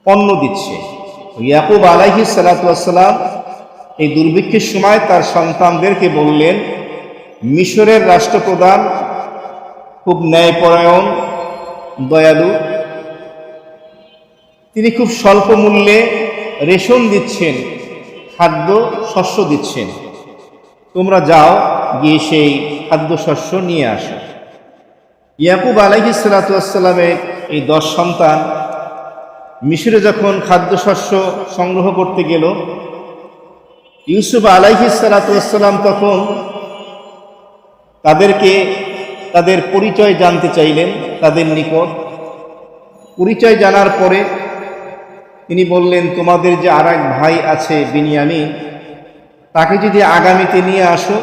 পণ্য দিচ্ছে। ইয়াকুব আলাইহিস সালাতু ওয়াস সালাম এই দুর্ভিক্ষের সময় তার সন্তানদেরকে বললেন, মিশরের রাষ্ট্রপ্রধান খুব ন্যায়পরায়ণ, দয়ালু, তিনি খুব স্বল্প মূল্যে রেশন দিচ্ছেন, খাদ্য শস্য দিচ্ছেন, তোমরা যাও গিয়ে সেই খাদ্য শস্য নিয়ে আসো। ইয়াকুব আলাইহিস সালাতু ওয়াস সালামের এই 10 সন্তান মিশরে যখন খাদ্যশস্য সংগ্রহ করতে গেল, ইউসুফ আলাইহিস সালাতু ওয়াস সালাম তখন তাদেরকে তাদের পরিচয় জানতে চাইলেন। তাদের নিকট পরিচয় জানার পরে তিনি বললেন, তোমাদের যে আরেক ভাই আছে বিনিয়ামিন, তাকে যদি আগামীতে নিয়ে আসো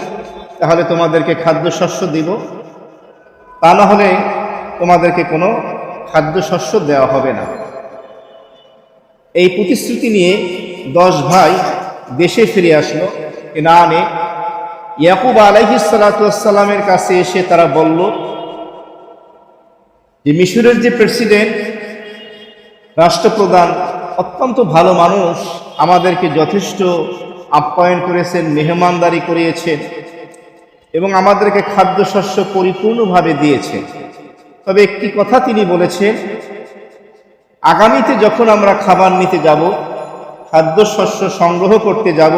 তাহলে তোমাদেরকে খাদ্যশস্য দিব, তা না হলে তোমাদেরকে কোনো খাদ্যশস্য দেওয়া হবে না। এই প্রতিশ্রুতি নিয়ে 10 ভাই দেশে ফিরে আসলো কেনানে। ইয়াকুব আলাইহিস সালাতু ওয়াস সালামের কাছে এসে তারা বলল যে মিশরের যে প্রেসিডেন্ট, রাষ্ট্রপ্রধান অত্যন্ত ভালো মানুষ, আমাদেরকে যথেষ্ট আপ্যায়ন করেছেন, মেহমানদারি করিয়েছেন এবং আমাদেরকে খাদ্যশস্য পরিপূর্ণভাবে দিয়েছেন। তবে একটি কথা তিনি বলেছেন, আগামীতে যখন আমরা খাবার নিতে যাব, খাদ্যশস্য সংগ্রহ করতে যাব,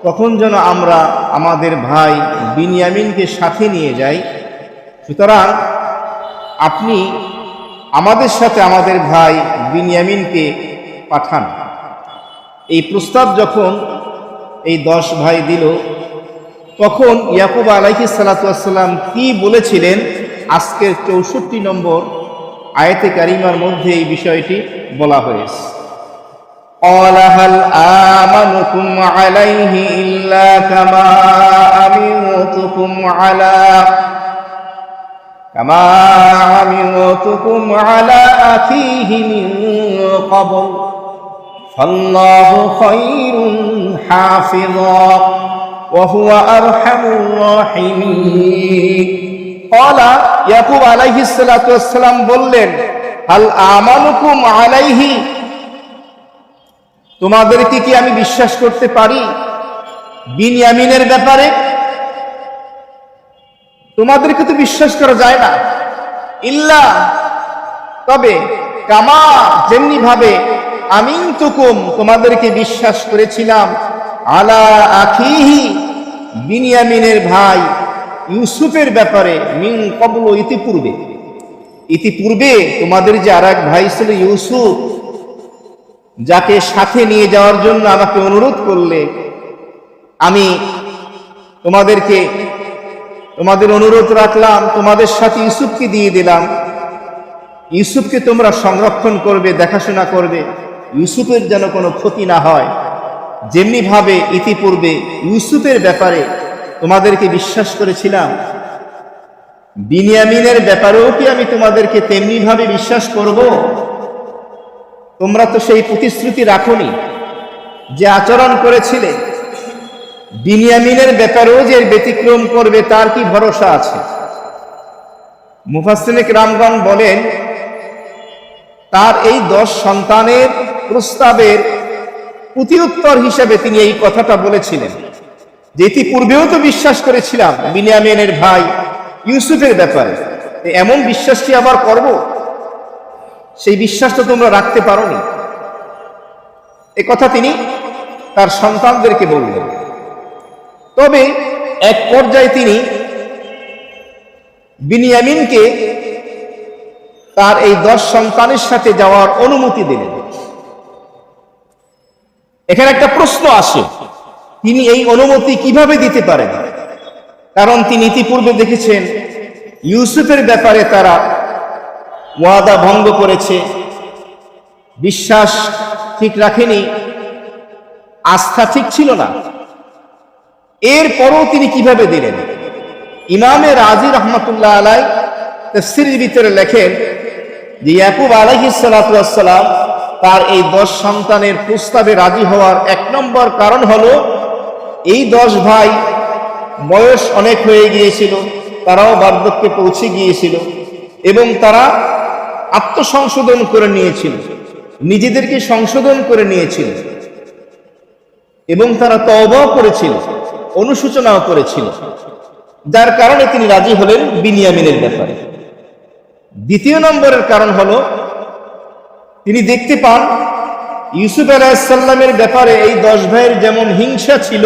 তখন যেন আমরা আমাদের ভাই বিনিয়ামিনকে সাথে নিয়ে যাই। সুতরাং আপনি আমাদের সাথে আমাদের ভাই বিনিয়ামিনকে পাঠান। এই প্রস্তাব যখন এই 10 ভাই দিল, তখন ইয়াকুব আলাইহিস সালাতু ওয়াস সালাম কি বলেছিলেন, আজকের 64 নম্বর আয়াতে কারিমার মধ্যে এই বিষয়টি বলা হয়েছে। قال هل آمنكم عليه إلا كما أمنتكم على أخيه من قبل فالله خير حافظا وهو أرحم الراحمين। قال ইয়াকুব আলাইহিস সালাতু ওয়াস সালাম বললেন, হাল আমানুকুম আলাইহি, তোমাদেরকে কি আমি বিশ্বাস করতে পারি বিনিয়ামিনের ব্যাপারে? তোমাদেরকে তো বিশ্বাস করা যায় না, ইল্লা, তবে কামা, যেমনি ভাবে আমিনতুকুম, তোমাদেরকে বিশ্বাস করেছিলাম, আলা আখিহি, বিনিয়ামিনের ভাই ইউসুফের ব্যাপারে, মিন কবল, ইতিপূর্বে তোমাদের যে আরেক ভাই ছিল ইউসুফ, যাকে সাথে নিয়ে যাওয়ার জন্য আমাকে অনুরোধ করলে, আমি তোমাদের অনুরোধ রাখলাম, তোমাদের সাথে ইউসুফকে দিয়ে দিলাম। ইউসুফকে তোমরা সংরক্ষণ করবে, দেখাশোনা করবে, ইউসুফের যেন কোনো ক্ষতি না হয়। যেমনি ভাবে ইতিপূর্বে ইউসুফের ব্যাপারে তোমাদেরকে বিশ্বাস করেছিলাম, বিনিয়ামিনের ব্যাপারেও কি আমি তোমাদেরকে তেমনি ভাবে বিশ্বাস করব? তোমরা তো সেই প্রতিশ্রুতি রাখোনি, যে আচরণ করেছিলে, বিনিয়ামিনের ব্যাপারেও যে ব্যতিক্রম করবে তার কি ভরসা আছে? মুফাসসিরিন কিরামগণ বলেন, তার এই 10 সন্তানের প্রস্তাবের প্রতিউত্তর হিসেবে তিনি এই কথাটা বলেছিলেন যে ইতিপূর্বেও তো বিশ্বাস করেছিলাম বিনিয়ামিনের ভাই ইউসুফের ব্যাপারে, এমন বিশ্বাস কি আবার করব? সেই বিশ্বাস তো তোমরা রাখতে পারোনি। এ কথা তিনি তার সন্তানদেরকে বললেন। তবে এক পর্যায়ে তিনি বিনিয়ামিনকে তার এই 10 সন্তানের সাথে যাওয়ার অনুমতি দিলেন। এখানে একটা প্রশ্ন আসে, তিনি এই অনুমতি কিভাবে দিতে পারেন? কারণ তিনি ইতিপূর্বে দেখেছেন ইউসুফের ব্যাপারে তারা ওয়াদা ভঙ্গ করেছে, বিশ্বাস ঠিক রাখেনি, আস্থা ঠিক ছিল না। এরপরও তিনি কিভাবে দিলেন? ইমামে রাজি রহমাতুল্লাহ আলাই তাফসীরের ভিতরে লেখেন যে ইয়াকুব আলাইহিস সালাতু ওয়াস সালাম তার এই 10 সন্তানের প্রস্তাবে রাজি হওয়ার 1 নম্বর কারণ হলো, এই 10 ভাই বয়স অনেক হয়ে গিয়েছিল, তারাও বার্ধক্যে পৌঁছে গিয়েছিল এবং তারা আত্মসংশোধন করে নিয়েছিল, নিজেদেরকে সংশোধন করে নিয়েছিল এবং তারা তওবাও করেছিল, অনুশোচনাও করেছিল, যার কারণে তিনি রাজি হলেন বিনিয়ামিনের ব্যাপারে। দ্বিতীয় নম্বরের কারণ হলো তিনি দেখতে পান ইউসুফ আলাইহিস সালামের ব্যাপারে এই 10 ভাইয়ের যেমন হিংসা ছিল,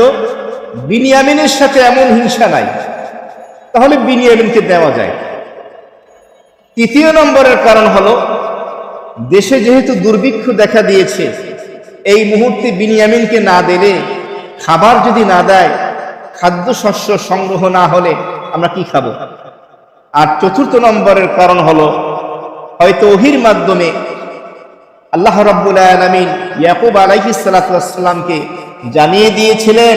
বিনিয়ামিনের সাথে এমন হিংসা নাই, তাহলে বিনিয়ামিনকে দেওয়া যায়। তৃতীয় নম্বরের কারণ হলো দেশে যেহেতু দুর্ভিক্ষ দেখা দিয়েছে, এই মুহূর্তে বিনিয়ামিনকে না দিলে, খাবার যদি না দেয়, খাদ্যশস্য সংগ্রহ না হলে আমরা কি খাবো? আর চতুর্থ নম্বরের কারণ হলো হয়তো ওহীর মাধ্যমে আল্লাহ রাব্বুল আলামিন ইয়াকুব আলাইহিস সালাতু ওয়াস সালামকে জানিয়ে দিয়েছিলেন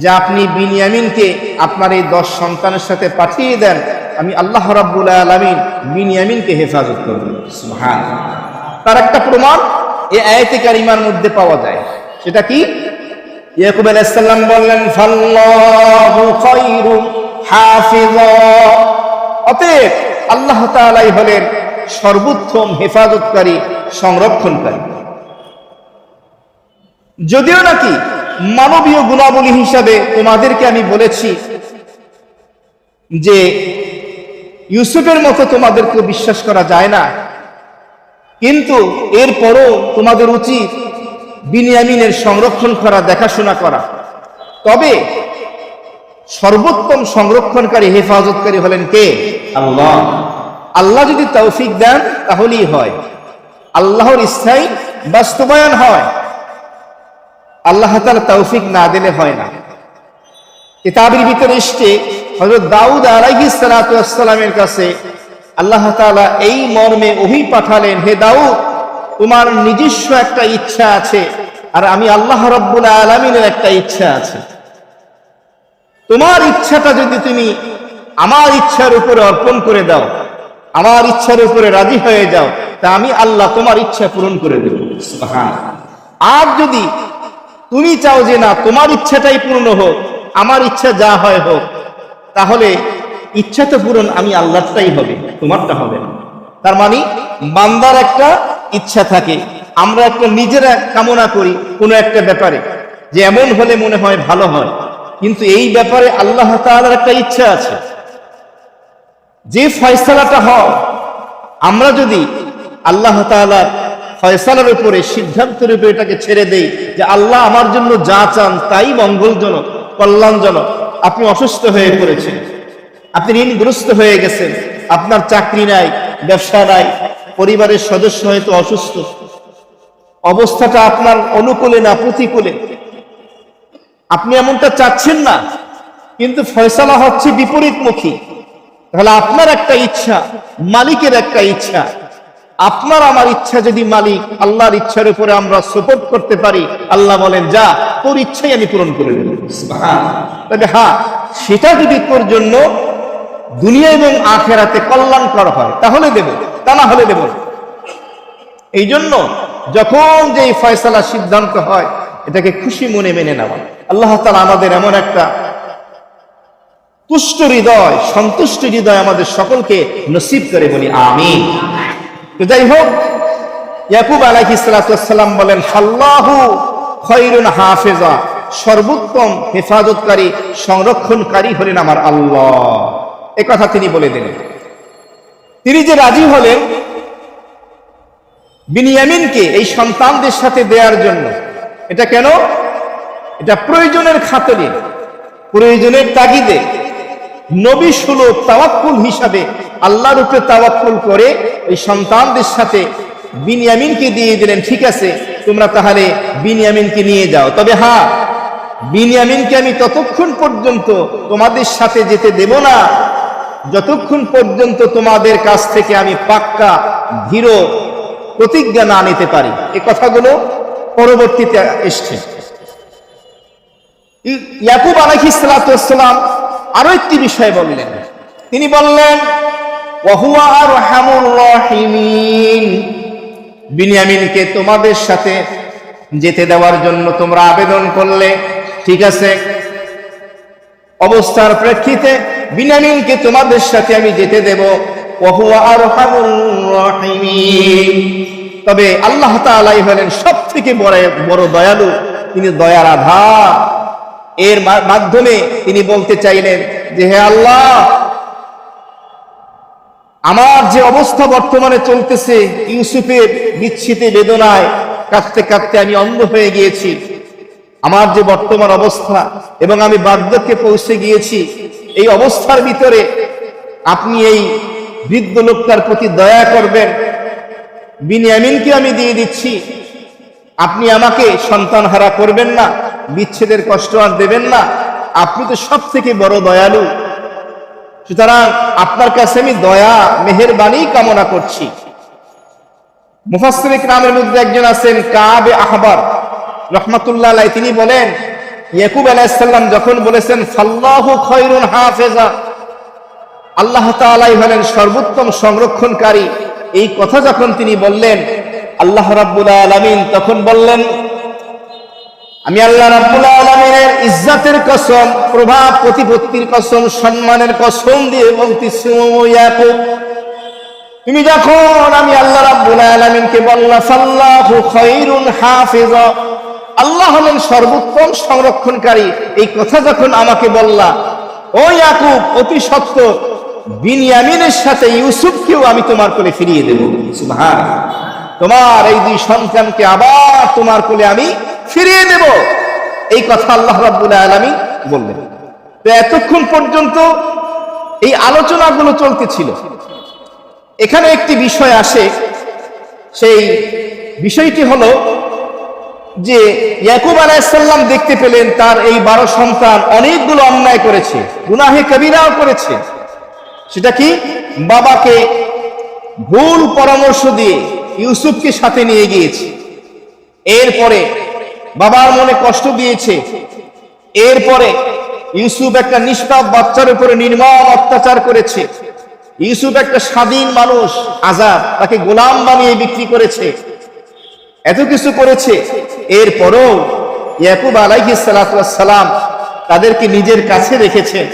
যে আপনি বিনিয়ামিনকে আপনার এই 10 সন্তানের সাথে পাঠিয়ে দেন, আমি আল্লাহ রাব্বুল আলামিন বিনিয়ামিনকে হেফাজত করব। সুবহানাল্লাহ। তার একটা প্রমাণ এই আয়াতে কারিমার মধ্যে পাওয়া যায়, সেটা কি? ইয়াকুব আলাইহিস সালাম বললেন ফাল্লাহু খায়রু হাফিযা, অতএব আল্লাহ তাআলাই হলেন সর্বোত্তম হেফাজতকারী, সংরক্ষণকারী। যদিও নাকি মানবীয় গুণাবলী হিসাবে তোমাদেরকে আমি বলেছি যে ইউসুফের মতো তোমাদেরকে বিশ্বাস করা যায় না, কিন্তু এরপরও তোমাদের উচিত বিনিয়ামিনের সংরক্ষণ করা, দেখাশোনা করা। তবে সর্বোত্তম সংরক্ষণকারী, হেফাজতকারী হলেন কে? আল্লাহ। আল্লাহ যদি তৌফিক দেন তাহলেই হয়, আল্লাহর ইচ্ছাই বাস্তবায়ন হয়, আল্লাহ তাআলা তৌফিক না দিলে হয় না। কিতাবের ভিতরে এসেছে হযরত দাউদ আলাইহিস সালাতু ওয়াস সালামের কাছে আল্লাহ তাআলা এই মর্মে ওহী পাঠালেন, হে দাউদ, তোমার নিজস্ব একটা ইচ্ছা আছে, আর আমি আল্লাহ রাব্বুল আলামিনের একটা ইচ্ছা আছে। তোমার ইচ্ছাটা যদি তুমি আমার ইচ্ছার উপরে অর্পণ করে দাও, আমার ইচ্ছার উপরে রাজি হয়ে যাও, তা আমি আল্লাহ তোমার ইচ্ছা পূরণ করে দেব। সুবহানাল্লাহ। আর যদি তুমি চাও যে না, তোমার ইচ্ছাটাই পূর্ণ হোক, আমার ইচ্ছা যা হয় হোক, তাহলে ইচ্ছা তো পূরণ আমি আল্লাহরটাই হবে, তোমারটা হবে না। তার মানে বান্দার একটা ইচ্ছা থাকে, আমরা একটা নিজেরা কামনা করি কোনো একটা ব্যাপারে যে এমন হলে মনে হয় ভালো হয়, কিন্তু এই ব্যাপারে আল্লাহ তাআলার একটা ইচ্ছা আছে। যে ফয়সালাটা হয়, আমরা যদি আল্লাহ তাআলার ফয়সালার উপরে, সিদ্ধান্তের উপরে এটাকে ছেড়ে দেই যে আল্লাহ আমার জন্য যা চান তাই মঙ্গলজনক, কল্যাণজনক। আপনি অসুস্থ হয়ে পড়েছেন, আপনি ঋণগ্রস্ত হয়ে গেছেন, আপনার চাকরি নাই, ব্যবসা নাই, পরিবারের সদস্য হয়তো অসুস্থ, অবস্থাটা আপনার অনুকূলে না প্রতিকূলে, আপনি এমনটা চাচ্ছেন না, কিন্তু ফয়সালা হচ্ছে বিপরীতমুখী। তাহলে আপনার একটা ইচ্ছা, মালিকের একটা ইচ্ছা, আপনার আমার ইচ্ছা যদি মালিক আল্লাহর ইচ্ছার উপরে আমরা সাপোর্ট করতে পারি, আল্লাহ বলেন যা, তোর ইচ্ছাই আমি পূরণ করে দেব। তবে হ্যাঁ, সেটা যদি তোর জন্য দুনিয়া এবং আখিরাতে কল্যাণকর হয় তাহলে দেব, তা না হলে দেব না। এই জন্য যখন যে ফয়সালা, সিদ্ধান্ত হয়, এটাকে খুশি মনে মেনে নেওয়া। আল্লাহ তাআলা আমাদের এমন একটা তুষ্ট হৃদয়, সন্তুষ্ট হৃদয় আমাদের সকলকে নসিব করে, বলি আমিন। তো যাই হোক, ইয়াকুব আলাইহিস সালাতু ওয়াস সালাম বলেন আল্লাহু খায়রুন হাফিজা, সর্বোত্তম হেফাজতকারী, সংরক্ষণকারী হলেন আমার আল্লাহ। এ কথা তিনি বলে দিলেন। তিনি যে রাজি হলেন বিনিয়ামিনকে এই সন্তানদের সাথে দেওয়ার জন্য, এটা কেন? এটা প্রয়োজনের খাতিরে, প্রয়োজনের তাগিদে, নবী সুলভ তাওয়াক্কুল হিসাবে আল্লাহর উপরে তাওয়াক্কুল করে এই সন্তানদের সাথে বিনিয়ামিনকে দিয়ে দিলেন। ঠিক আছে, তোমরা তাহলে বিনিয়ামিনকে নিয়ে যাও, তবে হ্যাঁ, বিনিয়ামিনকে আমি ততক্ষণ পর্যন্ত তোমাদের সাথে যেতে দেব না যতক্ষণ পর্যন্ত তোমাদের কাছ থেকে আমি পাক্কা দৃঢ় প্রতিজ্ঞা না নিতে পারি। এই কথাগুলো পরবর্তীতে এসছে। ইয়াকুব আলাইহিস সালাতু ওয়াস সালাম আরো একটি বিষয় বললেন। তিনি বললেন ওয়া হুয়া আরহামুর রাহিমিন, বিনিয়ামিনকে তোমাদের সাথে যেতে দেওয়ার জন্য তোমরা আবেদন করলে, ঠিক আছে, অবস্থার প্রেক্ষিতে বিনিয়ামিনকে তোমাদের সাথে আমি যেতে দেব, ওয়া হুয়া আরহামুর রাহিমিন। তবে আল্লাহ তাআলাই হলেন সবথেকে বড় দয়ালু, তিনি দয়ার আধার। এর মাধ্যমে তিনি বলতে চাইলেন যে হে আল্লাহ, আমার যে অবস্থা বর্তমানে চলতেছে, ইউসুফের বিচ্ছিতে বেদনায় কাঁদতে কাঁদতে আমি অন্ধ হয়ে গিয়েছি, আমার যে বর্তমান অবস্থা এবং আমি বার্ধক্যে পৌঁছে গিয়েছি, এই অবস্থার ভিতরে আপনি এই বৃদ্ধ লোকটার প্রতি দয়া করবেন। বিনিয়ামিনকে আমি দিয়ে দিচ্ছি, আপনি আমাকে সন্তান হারা করবেন না, বিচ্ছেদের কষ্ট আর দেবেন না, আপনি তো সব থেকে বড় দয়ালু, সুতরাং আপনার কাছে আমি দয়া মেহেরবানি কামনা করছি। মুফাসসির ইকরামের মধ্যে একজন আছেন কাব আহবার রাহমাতুল্লাহ আলাইহি, তিনি বলেন ইয়াকুব আলাইহিস সালাম যখন বলেছেন ফাল্লাহু খায়রুন হাফেজা, আল্লাহ তাআলাই হলেন সর্বোত্তম সংরক্ষণকারী, এই কথা যখন তিনি বললেন, আল্লাহ রাব্বুল আলামিন তখন বললেন আমি আল্লাহ রাব্বুল আলামিনের ইজ্জতের কসম, প্রভাব প্রতিপত্তির কসম, সম্মানের কসম দিয়ে বলতেছি ও ইয়াকুব, তুমি যখন আমি আল্লাহ রাব্বুল আলামিনকে বললা ফাল্লাহু খায়রুন হাফেজা, আল্লাহ হলেন সর্বোত্তম সংরক্ষণকারী, এই কথা যখন আমাকে বললা, ও ইয়াকুব অতি সত্য বিনিয়ামিনের সাথে ইউসুফকেও আমি তোমার কোলে ফিরিয়ে দেব। সুবহানাল্লাহ, তোমার এই দুই সন্তানকে আবার তোমার কোলে আমি ফিরিয়ে দেব, এই কথা আল্লাহ রাব্বুল আলামিন বললেন। তো এতক্ষণ পর্যন্ত এই আলোচনাগুলো চলতেছিল। এখানে একটি বিষয় আসে, সেই বিষয়টি হলো যে ইয়াকুব আলাইহিস সালাম দেখতে পেলেন তার এই 12 সন্তান অনেকগুলো অন্যায় করেছে, গুনাহে কবিরাও করেছে। সেটা কি? বাবাকে ভুল পরামর্শ দিয়ে ইউসুফকে সাথে নিয়ে গিয়েছে, এরপরে বাবার মনে কষ্ট দিয়েছে, এরপরে ইউসুফ একটা নিষ্পাপ বাচ্চার উপরে নির্মম অত্যাচার করেছে, ইউসুফ একটা স্বাধীন মানুষ, আজাদ, তাকে গোলাম বানিয়ে বিক্রি করেছে, এত কিছু করেছে। এরপরও ইয়াকুব আলাইহিস সালাতু ওয়াস সালাম তাদেরকে নিজের কাছে রেখেছেন।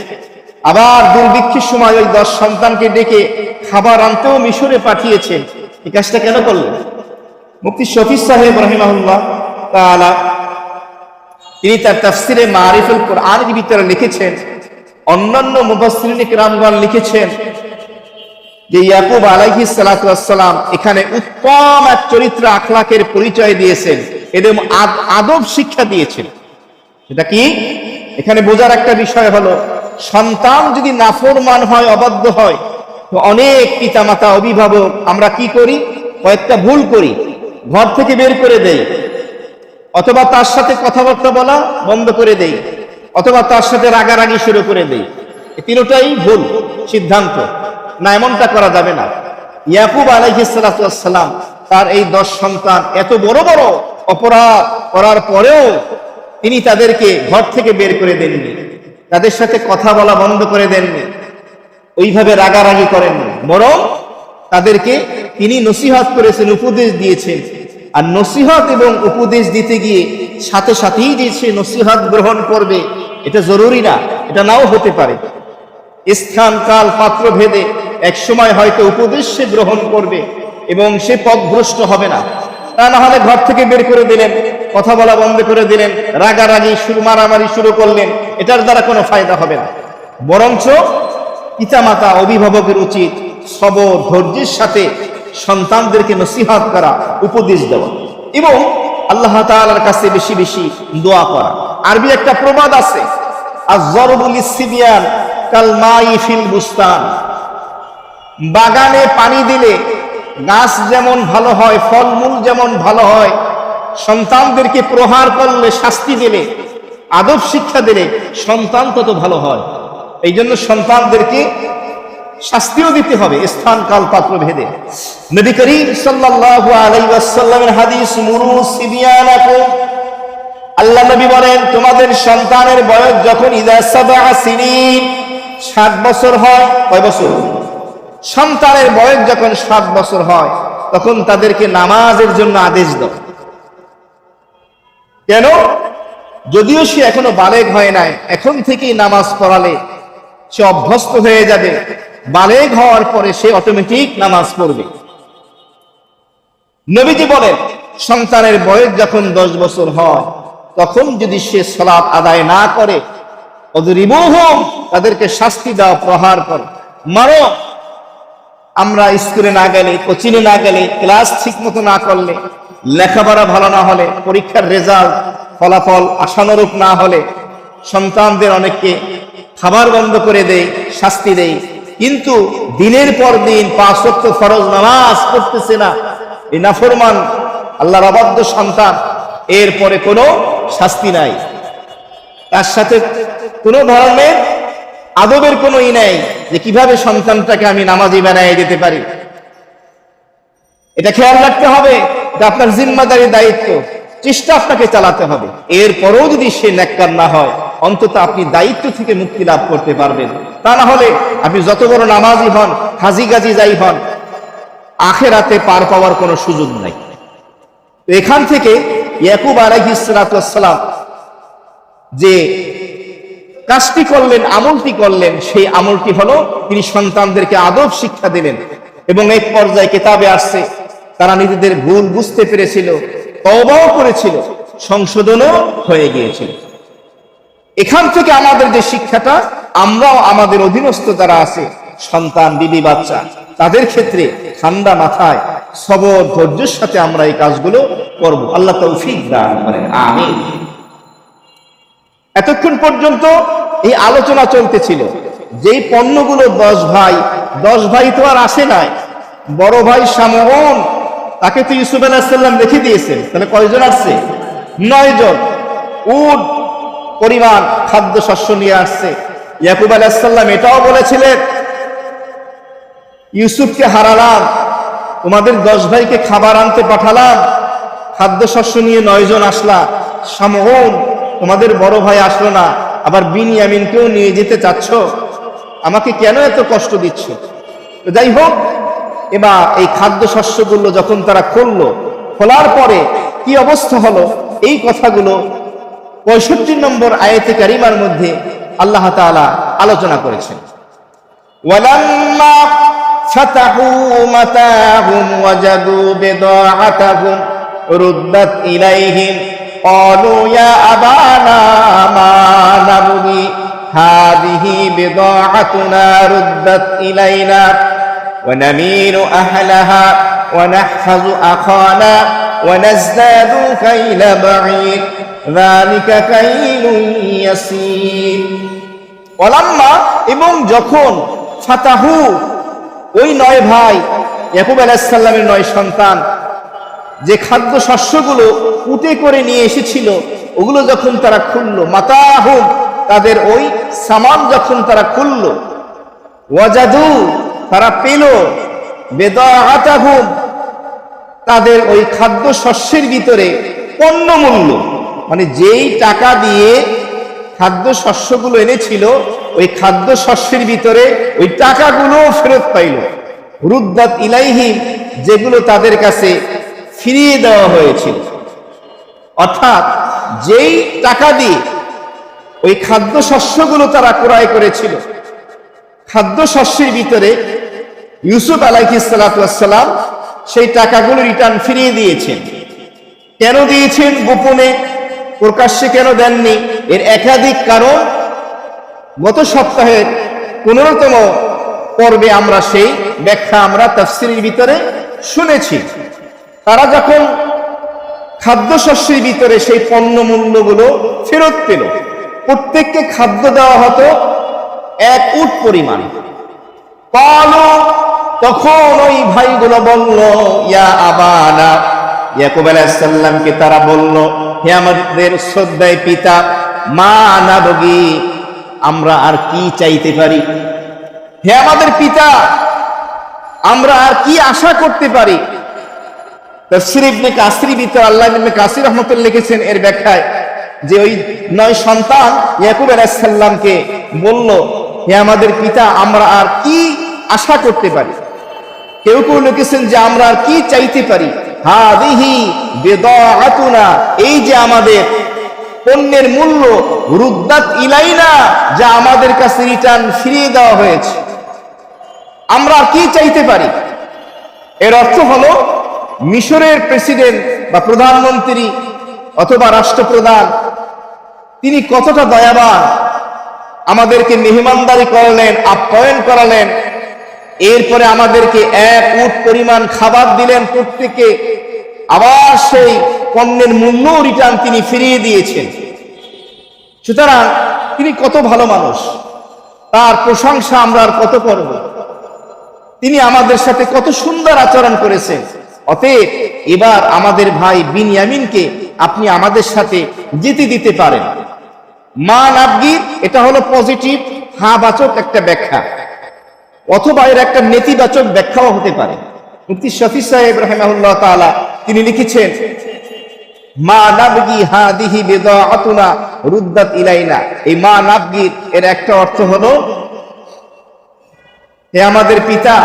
আবার দুর্ভিক্ষের সময় ওই 10 সন্তানকে ডেকে খাবার আনতেও মিশরে পাঠিয়েছেন। এই কাজটা কেন করলেন? মুফতি শফি সাহেব রাহিমাহুল্লাহ তাআলা তিনি তার তাফসিরে মারিফুল কোরআনের ভিতরে লিখেছেন, অন্যান্য মুফাসসিরিন কিরামগণ লিখেছেন যে ইয়াকুব আলাইহিস সালাতু ওয়াস সালাম এখানে উত্তম এক চরিত্র আখলাকের পরিচয় দিয়েছেন এবং আদব শিক্ষা দিয়েছেন। সেটা কি? এখানে বোঝার একটা বিষয় হলো, সন্তান যদি নাফরমান হয়, অবাধ্য হয়, তো অনেক পিতামাতা অভিভাবক আমরা কি করি? কয়েকটা ভুল করি, ঘর থেকে বের করে দেই, অথবা তার সাথে কথাবার্তা বলা বন্ধ করে দেই, অথবা তার সাথে রাগারাগি শুরু করে দেই। এই তিনটাই ভুল সিদ্ধান্ত, না এমনটা করা যাবে না। ইয়াকুব আলাইহিস সালাতু ওয়াস সালাম তার এই 10 সন্তান এত বড় বড় অপরাধ করার পরেও তিনি তাদেরকে ঘর থেকে বের করে দেননি, তাদের সাথে কথা বলা বন্ধ করে দেননি, ওইভাবে রাগারাগি করেননি, বরং তাদেরকে তিনি নসিহত করেছেন, উপদেশ দিয়েছেন। আর নসিহত এবং উপদেশ দিতে গিয়ে সাথে সাথেই যে সে নসিহত গ্রহণ করবে এটা জরুরি না, এটা নাও হতে পারে। স্থান কাল পাত্র ভেদে এক সময় হয়তো উপদেশ সে গ্রহণ করবে এবং সে পথভ্রষ্ট হবে না। তা না হলে ঘর থেকে বের করে দিলেন, কথা বলা বন্ধ করে দিলেন, রাগারাগি শুরু, মারামারি শুরু করলেন, এটার দ্বারা কোনো ফায়দা হবে না। বরঞ্চ পিতামাতা অভিভাবকের উচিত সবর ধৈর্যের সাথে সন্তানদেরকে নসিহত করা, উপদেশ দেওয়া এবং আল্লাহ তাআলার কাছে বেশি বেশি দোয়া করা। আরবি একটা প্রবাদ আছে, আয-যরবু লিস-সিবয়ান কাল মাই ফিল বুস্তান, বাগানে পানি দিলে গাছ যেমন ভালো হয়, ফলমূল যেমন ভালো হয়, সন্তানদেরকে প্রহার করলে, শাস্তি দিলে, আদব শিক্ষা দিলে সন্তান তত ভালো হয়। এই জন্য সন্তানদেরকে শাস্তিও দিতে হবে স্থান কাল পাত্র ভেদে। নবী করিম সাল্লাল্লাহু আলাইহি ওয়াসাল্লামের হাদিস, মুরু সিবিয়ানাকুম, আল্লাহ নবী বলেন তোমাদের সন্তানের বয়স যখন ইযা সাবআ সিনিন, 7 বছর হয়, কয় বছর? সন্তানের বয়স যখন 7 বছর হয় তখন তাদেরকে নামাজের জন্য আদেশ দাও। কেন? যদিও সে এখনো বালেগ হয় নাই, এখন থেকেই নামাজ পড়ালে সে অভ্যস্ত হয়ে যাবে, বালেগ হওয়ার পরে সে অটোমেটিক নামাজ পড়বে। নবীজি বলেন, সন্তানের বয়স যখন 10 বছর হয় তখন যদি সে সালাত আদায় না করে, অদরিবুহুম, তাদেরকে শাস্তি দাও, প্রহার করো, মারো। আমরা স্কুলে না গেলে, কোচিংয়ে না গেলে, ক্লাস ঠিক মতো না করলে, লেখাপড়া ভালো না হলে, পরীক্ষার রেজাল্ট ফলাফল আশানুরূপ না হলে সন্তানদের অনেককে খাবার বন্ধ করে দেয়, শাস্তি দেয়। কিন্তু দিনের পর দিন 5 ওয়াক্ত ফরজ নামাজ পড়তেছে না, এই নাফরমান আল্লাহর অবাধ্য সন্তান, এরপরে কোনো শাস্তি নাই, তার সাথে কোনো ধরনের আদবের কোনো নেই যে কিভাবে সন্তানটাকে আমি নামাজি বানিয়ে যেতে পারি। এটা খেয়াল রাখতে হবে, এটা আপনার জিম্মাদারি, দায়িত্ব, চেষ্টা আপনাকে চালাতে হবে। এরপরেও যদি সে নেককার না হয়, অন্তত আপনি দায়িত্ব থেকে মুক্তি লাভ করতে পারবেন। তা না হলে আপনি যত বড় নামাজি হন, হাজি গাজি যাই হন, আখিরাতে পার পাওয়ার কোনো সুযোগ নাই। এখান থেকে ইয়াকুব আলাইহিস সালাম যে কাজটি করলেন, আমলটি করলেন, সেই আমলটি হলো তিনি সন্তানদেরকে আদব শিক্ষা দিলেন। এবং এক পর্যায়ে কিতাবে আসছে তারা নিজেদের ভুল বুঝতে পেরেছিল, তওবাও করেছিল, সংশোধনও হয়ে গিয়েছিল। এখান থেকে আমাদের যে শিক্ষাটা, আমরাও আমাদের অধীনস্থ যারা আছে, সন্তান, বিবি, বাচ্চা, তাদের ক্ষেত্রে ঠান্ডা মাথায় সবর ধৈর্যের সাথে আমরা এই কাজগুলো করব। আল্লাহ তৌফিক দান করেন, আমিন। এতক্ষণ পর্যন্ত এই আলোচনা চলতেছিল যেই পণ্যগুলো 10 ভাই তো আর আসে নাই, বড় ভাই শামউন, তাকে তো ইউসুফ আলাইহিস সালাম রেখে দিয়েছেন, তাহলে কয়জন আসছে? 9 জন। উট পরিমাণ খাদ্য শস্য নিয়ে আসছে। ইয়াকুব আলাইহিস সালাম এটাও বলেছিলেন, ইউসুফকে হারালাম, তোমাদের 10 ভাইকে খাবার আনতে পাঠালাম, খাদ্য শস্য নিয়ে 9 জন আসলা, শামউন তোমাদের বড় ভাই আসলো না, আবার বিনয়ামিনকেও নিয়ে যেতে চাচ্ছ, আমাকে কেন এত কষ্ট দিচ্ছ? তো যাই হোক, এবার এই খাদ্য শস্যগুলো যখন তারা খোলার পরে কি অবস্থা হলো, এই কথাগুলো 65 নম্বর আয়াতে কারিমার মধ্যে আল্লাহ তাআলা আলোচনা করেছেন। ওয়ালাম্মা ফাতাহু মাতাহুম ওয়াজাদু বিদাআতাহুম রুদ্দাত ইলাইহিম قالوا يا أبانا ما نبغي هذه بضاعتنا ردت إلينا ونمير أهلها ونحفظ أخانا ونزداد كيل بعير ذلك كيل يسير ولما এবং যখন ফাতাহু, ওই 9 ভাই, ইয়াকুব আলাইহিস সালামের 9 সন্তান, যে খাদ্য শস্যগুলো উটে করে নিয়ে এসেছিল, ওগুলো যখন তারা খুললো, মাতাহুম, তাদের ওই সামান যখন তারা খুললো, ওয়াজাদু, তারা পেল, বিদাআতাহুম, তাদের ওই খাদ্য শস্যের ভিতরে পণ্য মূল্য, মানে যেই টাকা দিয়ে খাদ্য শস্যগুলো এনেছিল, ওই খাদ্য শস্যের ভিতরে ওই টাকাগুলো ফেরত পাইল। রুদ্দাত ইলাইহিম, যেগুলো তাদের কাছে ফিরিয়ে দেওয়া হয়েছিল। অর্থাৎ যেই টাকা দিয়ে ওই খাদ্য শস্যগুলো তারা ক্রয় করেছিল, খাদ্য শস্যের ভিতরে ইউসুফ আলাইহিস সালাম সেই টাকাগুলো রিটার্ন ফিরিয়ে দিয়েছেন। কেন দিয়েছেন? গোপনে, প্রকাশ্যে কেন দেননি? এর একাধিক কারণ গত সপ্তাহের 15তম পর্বে আমরা সেই ব্যাখ্যা আমরা তাফসীরের ভিতরে শুনেছি। তারা যখন খাদ্যশস্যের ভিতরে সেই পণ্য মূল্যগুলো ফেরত পেল, প্রত্যেককে খাদ্য দেওয়া হতো 1 উট পরিমাণ। তখন ওই ভাইগুলো বলল, ইয়া আবানা, ইয়াকুব আলাইহিস সালামকে তারা বলল, হে আমাদের শ্রদ্ধেয় পিতা, মা নাবগি, আমরা আর কি চাইতে পারি? হে আমাদের পিতা, আমরা আর কি আশা করতে পারি? তাফসীর ইবনে কাসির ভিতর আল্লাহ ইবনে কাসির রাহমাতুল্লাহ লিখেছেন এর ব্যাখ্যায় যে ওই 9 সন্তান ইয়াকুব আলাইহিস সালামকে বলল, হে আমাদের পিতা, আমরা আর কি আশা করতে পারি? কেউ কেউ লিখেছেন যে আমরা আর কি চাইতে পারি? হাদিহি বিদাআতুনা, এই যে আমাদের পণ্যের মূল্য, রুদ্দাত ইলাইনা, যা আমাদের কাছে রিটার্ন ফিরিয়ে দেওয়া হয়েছে। আমরা আর কি চাইতে পারি? এর অর্থ হলো মিশরের প্রেসিডেন্ট বা প্রধানমন্ত্রী অথবা রাষ্ট্রপ্রধান তিনি কতটা দয়াবান, আমাদেরকে মেহমানদারি করলেন, আপ্যায়ন করালেন, এরপরে আমাদেরকে 1 উট পরিমাণ খাবার দিলেন প্রত্যেকে, আবার সেই পণ্যের মূল্য রিটার্ন তিনি ফিরিয়ে দিয়েছেন। সুতরাং তিনি কত ভালো মানুষ, তার প্রশংসা আমরা আর কত করব? তিনি আমাদের সাথে কত সুন্দর আচরণ করেছেন। অতএব এবার আমাদের ভাই বিনয়ামিনকে আপনি আমাদের সাথে যেতে দিতে পারেন। মা নাবগির এটা হলো পজিটিভ হাবাচক একটা ব্যাখ্যা, অথবা এর একটা নেতিবাচক ব্যাখ্যাও হতে পারে। মুফতি শফি সাহেব রাহিমাহুল্লাহ তাআলা তিনি লিখেছেন, মা নাবগি হাদিহি বিদাআতুনা রুদ্দাত ইলাইনা। এই মা নাবগির এর একটা অর্থ হলো, হে আমাদের পিতা,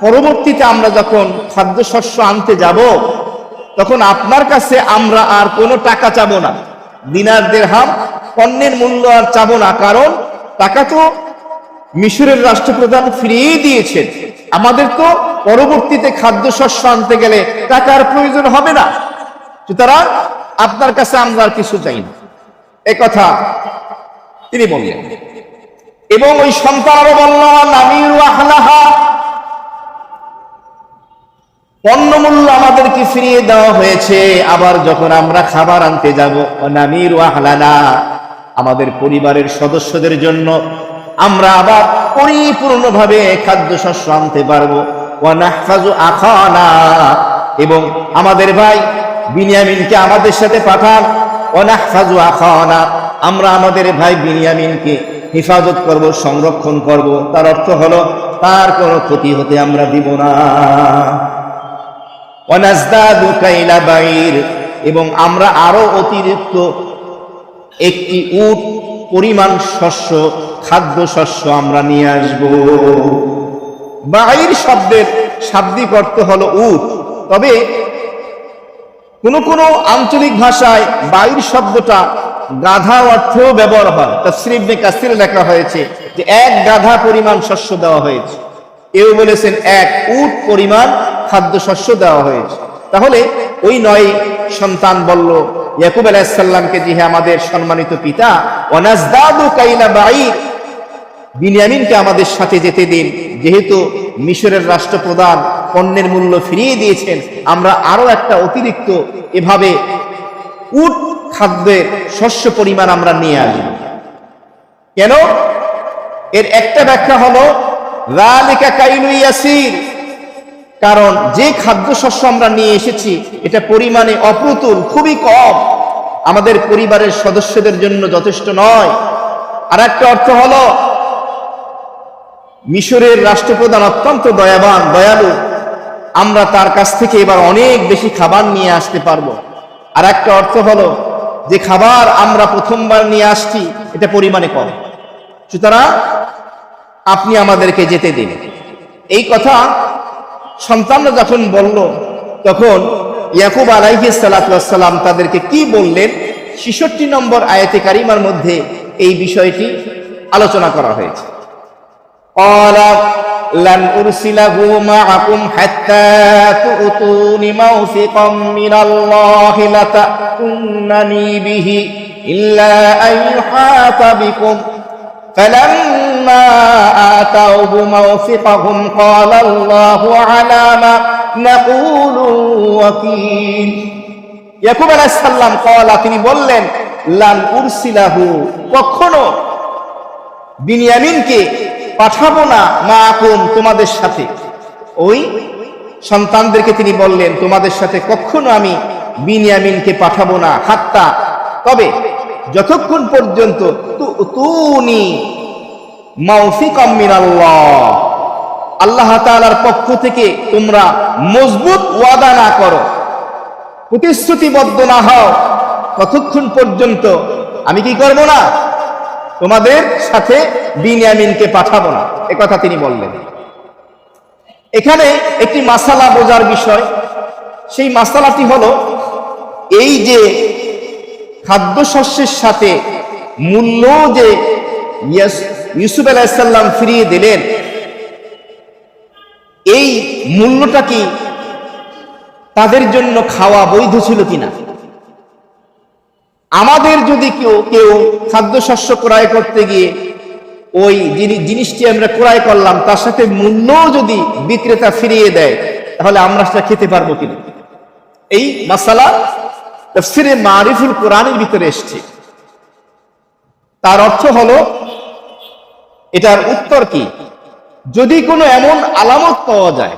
পরবর্তীতে আমরা যখন খাদ্যশস্য আনতে যাব তখন আপনার কাছে আমরা আর কোনো টাকা চাবো না, দিনার দিরহাম পণ্যের মূল্য আর চাবো না, কারণ টাকা তো মিশরের রাষ্ট্রপ্রধান ফিরিয়ে দিয়েছেন। আমাদের তো পরবর্তীতে খাদ্যশস্য আনতে গেলে টাকার প্রয়োজন হবে না, সুতরাং আপনার কাছে আমরা আর কিছু চাই না, একথা তিনি বললেন। এবং ওই সন্তান আরো বলল, নামিরু আহলাহা, পণ্যমূল্য আমাদেরকে ফিরিয়ে দেওয়া হয়েছে, আবার যখন আমরা খাবার আনতে যাব, নামিরু আহলানা, আমাদের পরিবারের সদস্যদের জন্য আমরা আবার পরিপূর্ণভাবে খাদ্যশস্য আনতে পারবো। ওয়া নাহফাজু আখানা, এবং আমাদের ভাই বিনয়ামিনকে আমাদের সাথে পাঠান। ওয়া নাহফাজু আখানা, আমরা আমাদের ভাই বিনয়ামিনকে হেফাজত করব, সংরক্ষণ করব। তার অর্থ হলো তার কোনো ক্ষতি হতে আমরা দিব না। ওয়া নাজদাদু কাইলা বাইর, এবং আমরা আরো অতিরিক্ত 1টি উট পরিমাণ শস্য, খাদ্য শস্য আমরা নিয়ে আসব। বাইর শব্দের শাব্দিক অর্থ হলো উট, তবে কোন কোন আঞ্চলিক ভাষায় বাইর শব্দটা গাধা অর্থেও ব্যবহার হয়। তাফসীর ইবনে কাসিরে লেখা হয়েছে যে 1 গাধা পরিমাণ শস্য দেওয়া হয়েছে, কেউ বলেছেন 1 উট পরিমাণ খাদ্য শস্য দেওয়া হয়েছে। তাহলে ওই 9 সন্তান বলল ইয়াকুব আলাইহিস সালামকে, যে হে আমাদের সম্মানিত পিতা, ওয়ানাজদাদু কাইলা বাইর, বিনয়ামিনকে আমাদের সাথে যেতে দিন, যেহেতু মিশরের রাষ্ট্রপ্রধান পণ্যের মূল্য ফিরিয়ে দিয়েছেন, আমরা আরো একটা অতিরিক্ত এভাবে উট খাদ্যের শস্য পরিমাণ আমরা নিয়ে আসব। কেন? এর একটা ব্যাখ্যা হলো যালিকা কাইলু ইয়াসির, কারণ যে খাদ্যশস্য আমরা নিয়ে এসেছি এটা পরিমাণে অপ্রতুল, খুবই কম, আমাদের পরিবারের সদস্যদের জন্য যথেষ্ট নয়। আর একটা অর্থ হলো মিশরের রাষ্ট্রপ্রধান অত্যন্ত দয়াবান, দয়ালু, আমরা তার কাছ থেকে এবার অনেক বেশি খাবার নিয়ে আসতে পারবো। আর একটা অর্থ হলো যে খাবার আমরা প্রথমবার নিয়ে আসছি এটা পরিমাণে কম, সুতরাং আপনি আমাদেরকে যেতে দিন। এই কথা সন্তানরা যখন বলল, তখন ইয়াকুব আলাইহিস সালাতু ওয়াস সালাম তাদেরকে কি বললেন, 66 নম্বর আয়াতে কারিমার মধ্যে এই বিষয়টি আলোচনা করা হয়েছে। ক্বালা লান উরসিলাহু মাআকুম হাত্তা তুতুনি মাওসিকাম মিনাল্লাহি লাতা'তুন্নানি বিহি ইল্লা আন ইউহাতা বিকুম فلما آتوه موثقهم قال الله على ما نقول وكيل। ইয়াকুব আলাইহিস সালাম ক্বালা, তিনি বললেন, লান উরসিলাহু, কখনো বিনয়ামিনকে পাঠাবো না, মাআকুম, তোমাদের সাথে। ওই সন্তানদেরকে তিনি বললেন, তোমাদের সাথে কখনো আমি বিনয়ামিনকে পাঠাবো না, হাত্তা, তবে যতক্ষণ পর্যন্ত তুতুনি মাওসিকাম মিনাল্লাহ, আল্লাহ তাআলার পক্ষ থেকে তোমরা মজবুত ওয়াদা না করো, প্রতিশ্রুতিবদ্ধ না হও, ততক্ষণ পর্যন্ত আমি কি করব না, তোমাদের সাথে বিনয়ামিনকে পাঠাবো না, একথা তিনি বললেন। এখানে একটি মাসালা বোঝার বিষয়, সেই মাসালাটি হলো এই যে খাদ্যশস্যের সাথে মূল্য যে ইউসুফ আলাইহিস সালাম ফিরিয়ে দিলেন, এই মূল্যটা কি তাদের জন্য খাওয়া বৈধ ছিল কিনা? আমাদের যদি কেউ খাদ্যশস্য ক্রয় করতে গিয়ে ওই জিনিসটি আমরা ক্রয় করলাম, তার সাথে মূল্য যদি বিক্রেতা ফিরিয়ে দেয়, তাহলে আমরা সেটা খেতে পারবো কিনা? এই মাসালা তাফসীরে মারিফুল কোরআনের ভিতরে এসেছে। তার অর্থ হলো, এটার উত্তর কি, যদি কোনো এমন আলামত পাওয়া যায়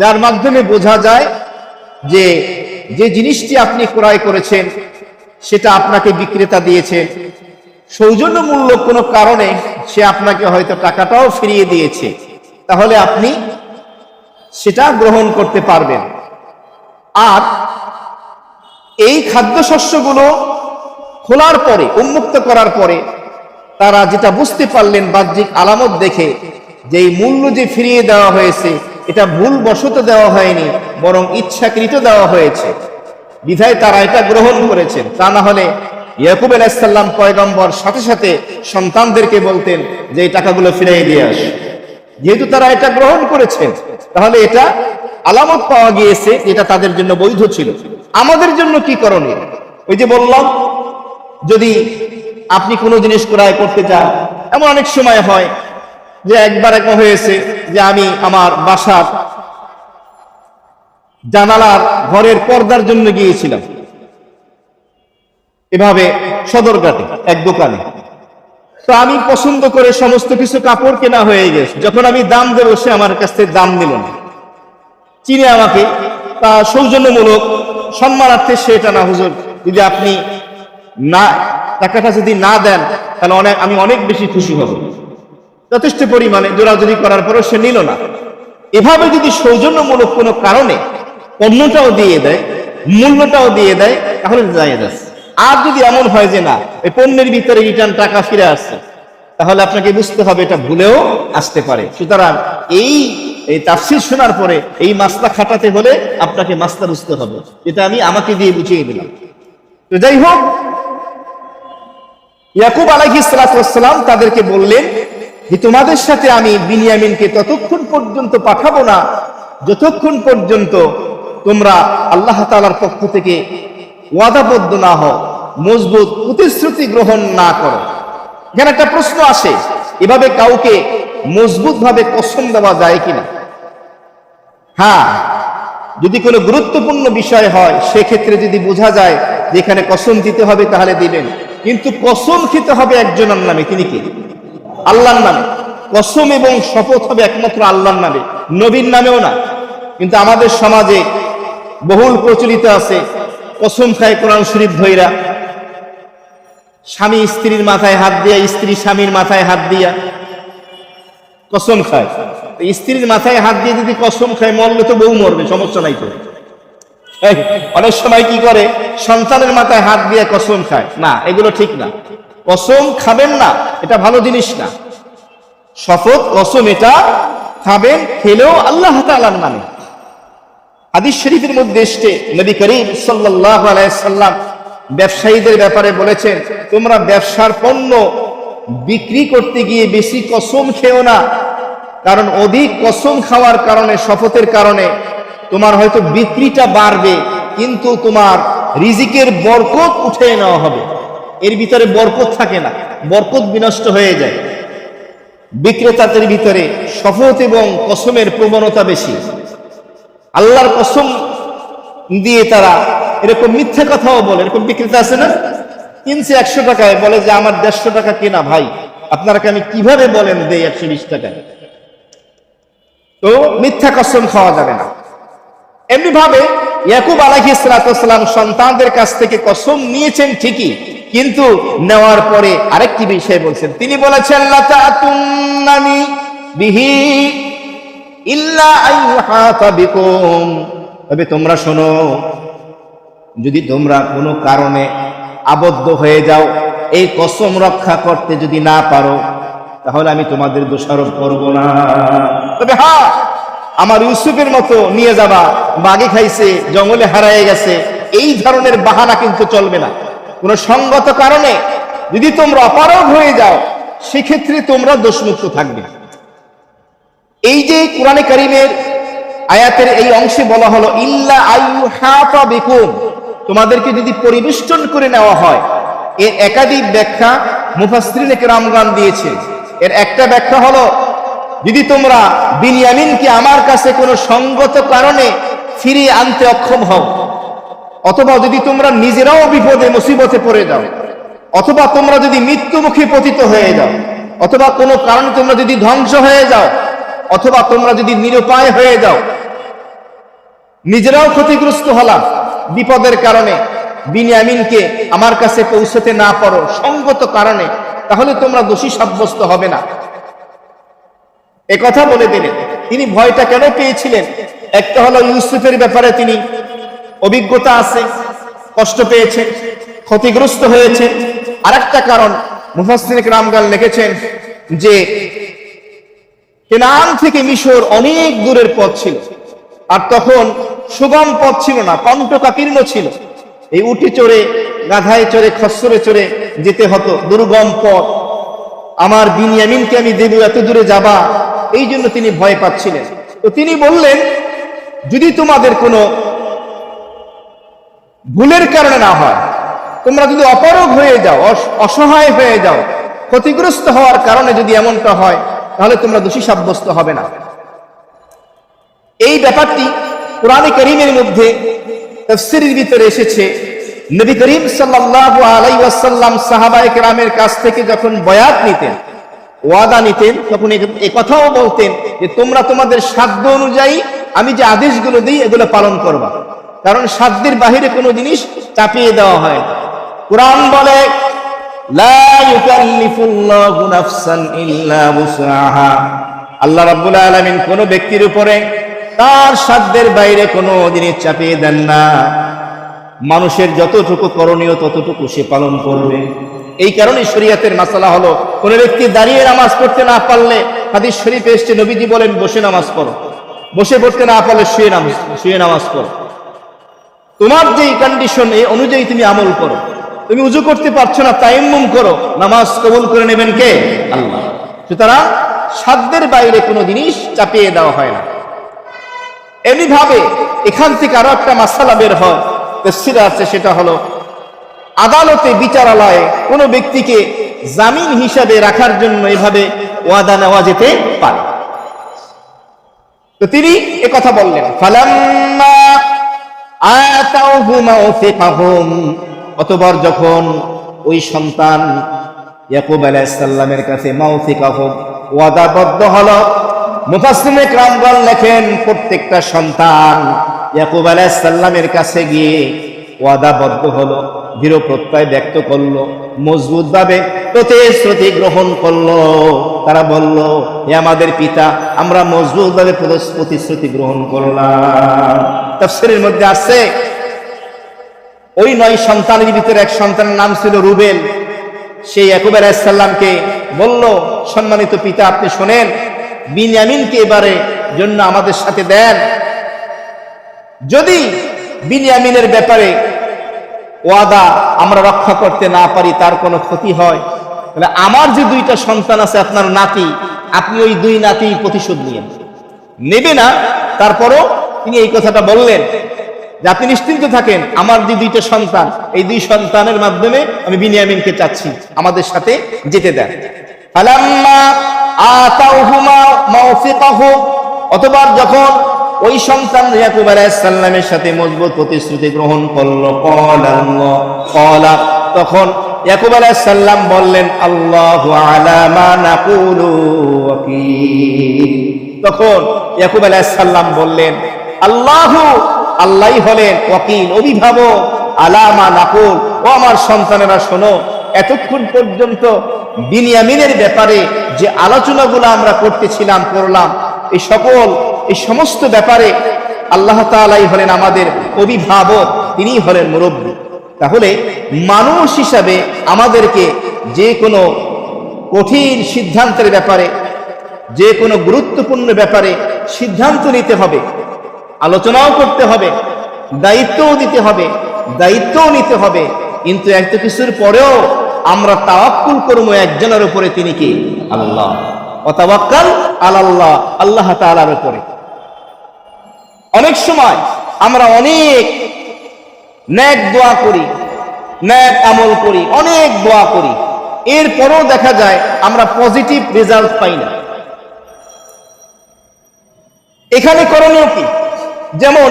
যার মাধ্যমে বোঝা যায় যে যে জিনিসটি আপনি ক্রয় করেছেন সেটা আপনাকে বিক্রেতা দিয়েছে সৌজন্যমূলক কোনো কারণে, সে আপনাকে হয়তো টাকাটাও ফিরিয়ে দিয়েছে, তাহলে আপনি সেটা গ্রহণ করতে পারবেন। আর এই খাদ্যশস্যগুলো খোলার পরে, উন্মুক্ত করার পরে তারা যেটা বুঝতে পারলেন বাহ্যিক আলামত দেখে, যে এই মূল্য যে ফিরিয়ে দেওয়া হয়েছে এটা ভুলবশত দেওয়া হয়নি, বরং ইচ্ছাকৃত দেওয়া হয়েছে, বিধায় তারা এটা গ্রহণ করেছেন। তা না হলে ইয়াকুব আলাইহিস সালাম পয়গম্বর সাথে সাথে সন্তানদেরকে বলতেন যে এই টাকাগুলো ফিরিয়ে দিয়ে আস। যেহেতু তারা এটা গ্রহণ করেছেন, তাহলে এটা আলামত পাওয়া গিয়েছে, এটা তাদের জন্য বৈধ ছিল। আমাদের জন্য কি করণীয়? ওই যে বললাম, যদি আপনি কোনো জিনিস ক্রয় করতে চান, এমন অনেক সময় হয় যে একবার এমন হয়েছে যে আমি আমার বাসার জানালার ঘরের পর্দার জন্য গিয়েছিলাম এভাবে সদরঘাটে এক দোকানে। তো আমি পছন্দ করে সমস্ত কিছু কাপড় কেনা হয়ে গেছে। যখন আমি দাম দেবো, সে আমার কাছ থেকে দাম নিল না, চিনে আমাকে, তা সৌজন্যমূলক সম্মানার্থে সেটা না, হুজুর যদি আপনি না টাকাটা যদি না দেন তাহলে আমি অনেক বেশি খুশি হব, যথেষ্ট পরিমাণে জোরাজুরি করার পরেও সে নিল না। এভাবে যদি সৌজন্যমূলক কোনো কারণে পণ্যটাও দিয়ে দেয়, মূল্যটাও দিয়ে দেয়, তাহলে জায়েজ আছে। আর যদি এমন হয় যে না, এই পণ্যের ভিতরে রিটার্ন টাকা ফিরে আসছে, তাহলে আপনাকে বুঝতে হবে এটা ভুলেও আসতে পারে। সুতরাং এই তাফসীর শোনার পরে এই মাসলা খাটাতে হলে আপনাকে মাসলা বুঝতে হবে, এটা আমি আমাকে দিয়ে বুঝিয়ে দিলাম। তো যাই হোক, ইয়াকুব আলাইহিস সালাম তাদেরকে বললেন যে তোমাদের সাথে আমি বিনিয়ামিনকে ততক্ষণ পর্যন্ত পাঠাবো না যতক্ষণ পর্যন্ত তোমরা আল্লাহ তাআলার পক্ষ থেকে ওয়াদাবদ্ধ না হও, মজবুত প্রতিশ্রুতি গ্রহণ না করো। এখানে একটা প্রশ্ন আসে, এভাবে কাউকে মজবুত ভাবে কসম দেওয়া যায় কিনা? হ্যাঁ, যদি কোনো গুরুত্বপূর্ণ বিষয় হয়, সেক্ষেত্রে যদি বোঝা যায় যে এখানে কসম দিতে হবে, তাহলে দিবেন। কিন্তু কসম খেতে হবে একজনের নামে, তিনি কি? আল্লাহর নামে। কসম এবং শপথ হবে একমাত্র আল্লাহর নামে, নবীর নামেও না। কিন্তু আমাদের সমাজে বহুল প্রচলিত আছে, কসম খায় কোরআন শরীফ ধইরা, স্বামী স্ত্রীর মাথায় হাত দিয়া, স্ত্রী স্বামীর মাথায় হাত দিয়া কসম খায়। স্ত্রীর মাথায় হাত দিয়ে যদি কসম খায়, মরলে তো বউ মরবে, সমস্যা নাই তো। অনেক সময় কি করে, সন্তানের মাথায় হাত দিয়ে কসম খায়। না, এগুলো ঠিক না। কসম খাবেন না, এটা ভালো জিনিস না। শপথ, কসম এটা খাবেন, খেলেও আল্লাহ তাআলার নামে। হাদিস শরীফের মধ্যে এসেছে, নবী করিম সাল্লাল্লাহু আলাইহি সাল্লাম ব্যবসায়ীদের ব্যাপারে বলেছেন, তোমরা ব্যবসার পণ্য বিক্রি করতে গিয়ে বেশি কসম খেও না, কারণ অধিক কসম খাওয়ার কারণে, শপথের কারণে তোমার হয়তো বিক্রিটা বাড়বে, কিন্তু তোমার রিজিকের বরকত উঠে নেওয়া হবে। এর ভিতরে বরকত থাকে না, বরকত বিনষ্ট হয়ে যায়। বিক্রেতাদের ভিতরে শপথ এবং কসমের প্রবণতা বেশি। আল্লাহর কসম দিয়ে তারা এরকম মিথ্যা কথাও বলে। এরকম বিক্রেতা আছে না, কিনছে 100 টাকায়, বলে যে আমার 150 টাকা কেনা ভাই, আপনারাকে আমি কিভাবে বলেন দেই 120 টাকায়। তো মিথ্যা কসম খাওয়া যাবে না। এমনি ভাবে ইয়াকুব আলাইহিস সালাম সন্তানদের কাছ থেকে কসম নিয়েছেন ঠিকই, কিন্তু নেওয়ার পরে আরেকটি বিষয় বলছেন। তিনি বলেছেন, লা তাতুন্নানি বিহি ইল্লা আইহাতা বিকুম, তবে তোমরা শোনো, যদি তোমরা কোনো কারণে আবদ্ধ হয়ে যাও, এই কসম রক্ষা করতে যদি না পারো, তাহলে আমি তোমাদের দোষারোপ করব না। তবে হ্যাঁ, আমার ইউসুফের মতো নিয়ে যাবা, বাঘে খাইছে, জঙ্গলে হারায় গেছে, এই ধরনের বাহানা কিন্তু চলবে না। কোন সঙ্গত কারণে যদি তোমরা অপারগ হয়ে যাও, সেক্ষেত্রে তোমরা দোষমুক্ত থাকবে। এই যে কোরআনে কারীমের আয়াতের এই অংশে বলা হলো ইল্লা আইয়ুহাতা বিকুম, তোমাদেরকে যদি পরিবেষ্টন করে নেওয়া হয়। এর একাধিক ব্যাখ্যা মুফাসসিরিনে কেরামগণ দিয়েছে। এর একটা ব্যাখ্যা হলো, যদি তোমরা বিনয়ামিনকে আমার কাছে কোনো সঙ্গত কারণে ফিরিয়ে আনতে অক্ষম হও, অথবা যদি তোমরা নিজেরাও বিপদে মুসিবতে পড়ে যাও, অথবা তোমরা যদি মৃত্যুমুখী পতিত হয়ে যাও, অথবা কোনো কারণে তোমরা যদি ধ্বংস হয়ে যাও, অথবা তোমরা যদি নিরুপায় হয়ে যাও, নিজেরাও ক্ষতিগ্রস্ত হলাম বিপদের কারণে, বিনয়ামিনকে আমার কাছে পৌঁছতে না পারো সঙ্গত কারণে, তাহলে তোমরা দোষী সাব্যস্ত হবে না। একথা বলে দিলেন। তিনি ভয়টা কেন পেয়েছিলেন? একটা হলো ইউসুফের ব্যাপারে তিনি অভিজ্ঞতা আছে, কষ্ট পেয়েছে, ক্ষতিগ্রস্ত হয়েছে। আরেকটা কারণ মুফাসসিরিনে কেরামগণ লিখেছেন যে কেনান থেকে মিশর অনেক দূরের পথ ছিল, আর তখন সুগম পথ ছিল না, কণ্টকাকীর্ণ ছিল। এই উটে চড়ে, গাধায় চড়ে, খচ্চরে চড়ে যেতে হতো, দুর্গম পথ। আমার বিনয়ামিনকে আমি দেব, এত দূরে যাবা, এই জন্য তিনি ভয় পাচ্ছিলেন। তো তিনি বললেন, যদি তোমাদের কোনো ভুলের কারণে না হয়, তোমরা যদি অপারগ হয়ে যাও, অসহায় হয়ে যাও, ক্ষতিগ্রস্ত হওয়ার কারণে যদি এমনটা হয়, তাহলে তোমরা দোষী সাব্যস্ত হবে না। এই ব্যাপারটি কোরআনে কারীমের মধ্যে তাফসীরের ভিতরে এসেছে। নবী করিম সাল্লাল্লাহু আলাইহি ওয়াসাল্লাম সাহাবায়ে কেরামের কাছ থেকে যখন বয়াত নিতেন, ওয়াদা নিতেন, তখন এই কথাও বলতেন যে তোমরা তোমাদের সাধ্য অনুযায়ী আমি যে আদেশগুলো দিই এগুলো পালন করবা, কারণ সাধ্যের বাহিরে কোনো জিনিস চাপিয়ে দেওয়া হয় না। কোরআন বলে, লা ইউকাল্লিফুল্লাহু নাফসান ইল্লা উসআহা, আল্লাহ রাব্বুল আলামিন কোন ব্যক্তির উপরে তার সাধ্যের বাইরে কোনো জিনিস চাপিয়ে দেন না। মানুষের যতটুকু করণীয় ততটুকু সে পালন করবে। এই কারণে শরীয়তের মাসালা হলো, কোন ব্যক্তি দাঁড়িয়ে নামাজ পড়তে না পারলে, হাদিস শরীফে এসেছে নবীজি বলেন বসে নামাজ পড়ো, বসে পড়তে না পারলে শুয়ে নামাজ পড়ো। তোমার যেই কন্ডিশন, এই অনুযায়ী তুমি আমল করো। তুমি উযু করতে পারছো না, তায়াম্মুম করো, নামাজ কবুল করে নেবেন কে? আল্লাহ। সুতরাং সাধ্যের বাইরে কোনো জিনিস চাপিয়ে দেওয়া হয় না। এমনিভাবে এখান থেকে আরো একটা মাসালা বের হয়, তাফসীরে আছে, সেটা হলো আদালতে, বিচারালয়ে কোনো ব্যক্তিকে জামিন হিসাবে রাখার জন্য এভাবে ওয়াদা নেওয়া যেতে পারে। তো তিনি একথা বললেন, ফালাম্মা আতাউহু মাওসিকাহুম, অতঃপর যখন ওই সন্তান ইয়াকুব আলাইহিস সালামের কাছে মাওসিকাহুম ওয়াদাবদ্ধ হলো। মুফাসসিরিনে কেরামগণ লেখেন, প্রত্যেকটা সন্তান ইয়াকুব আলাইহিস সালামের কাছে গিয়ে ওয়াদাবদ্ধ হলো, দৃঢ় প্রত্যয় ব্যক্ত করলো, মজবুত ভাবে প্রতিশ্রুতি গ্রহণ করলো। তারা বলল, হে আমাদের পিতা, আমরা মজবুত ভাবে প্রতিশ্রুতি গ্রহণ করলাম। তাফসীরের মধ্যে আছে, ওই 9 সন্তানের ভিতরে এক সন্তানের নাম ছিল রুবেল। সেই ইয়াকুব আলাইহিস সালামকে বলল, সম্মানিত পিতা, আপনি শোনেন, বিনয়ামিনকে এবারে জন্য আমাদের সাথে দেন। যদি বিনয়ামিনের ব্যাপারে ওয়াদা আমরা রক্ষা করতে না পারি, তার কোনো ক্ষতি হয়, তাহলে আমার যে 2টা সন্তান আছে, আপনার নাতি, আপনি ওই 2 নাতি প্রতিশোধ নিয়েন। নেবে না, তারপরও তিনি এই কথাটা বললেন যে আপনি নিশ্চিন্ত থাকেন, আমার যে 2টা সন্তান, এই 2 সন্তানের মাধ্যমে আমি বিনয়ামিনকে চাচ্ছি আমাদের সাথে যেতে দেন। ফালাম্মা আতাউহুমা মাওসিকাহু, অথবা যখন ওই সন্তান ইয়াকুব আলাইহিস সালামের সাথে মজবুত প্রতিশ্রুতি গ্রহণ করলো, ক্বালা, তখন ইয়াকুব আলাইহিস সালাম বললেন, আল্লাহু আলা মা নাকুলু ওয়াকিল। তখন ইয়াকুব আলাইহিস সালাম বললেন, আল্লাহই হলেন ওয়াকিল, অভিভাবক, আলা মা নাকুল, ও আমার সন্তানেরা শোনো, এতক্ষণ পর্যন্ত বিনয়ামিনের ব্যাপারে যে আলোচনাগুলো আমরা করলাম, এই সমস্ত ব্যাপারে আল্লাহ তাআলাই হলেন আমাদের অভিভাবক, তিনি হলেন মুরব্বী। তাহলে মানুষ হিসাবে আমাদেরকে যে কোনো কঠিন সিদ্ধান্তের ব্যাপারে, যে কোনো গুরুত্বপূর্ণ ব্যাপারে সিদ্ধান্ত নিতে হবে, আলোচনাও করতে হবে, দায়িত্বও নিতে হবে। কিন্তু এত কিছুর পরেও আমরা তাওয়াক্কুল করবো একজনের উপরে, তিনি কি? আল্লাহ। ওয়া তাওয়াক্কাল আলাল্লাহ, আল্লাহ তাআলার উপরে। অনেক সময় আমরা অনেক নেক দোয়া করি, নেক আমল করি, অনেক দোয়া করি, এরপরও দেখা যায় আমরা পজিটিভ রেজাল্ট পাই না। এখানে করণীয় কি? যেমন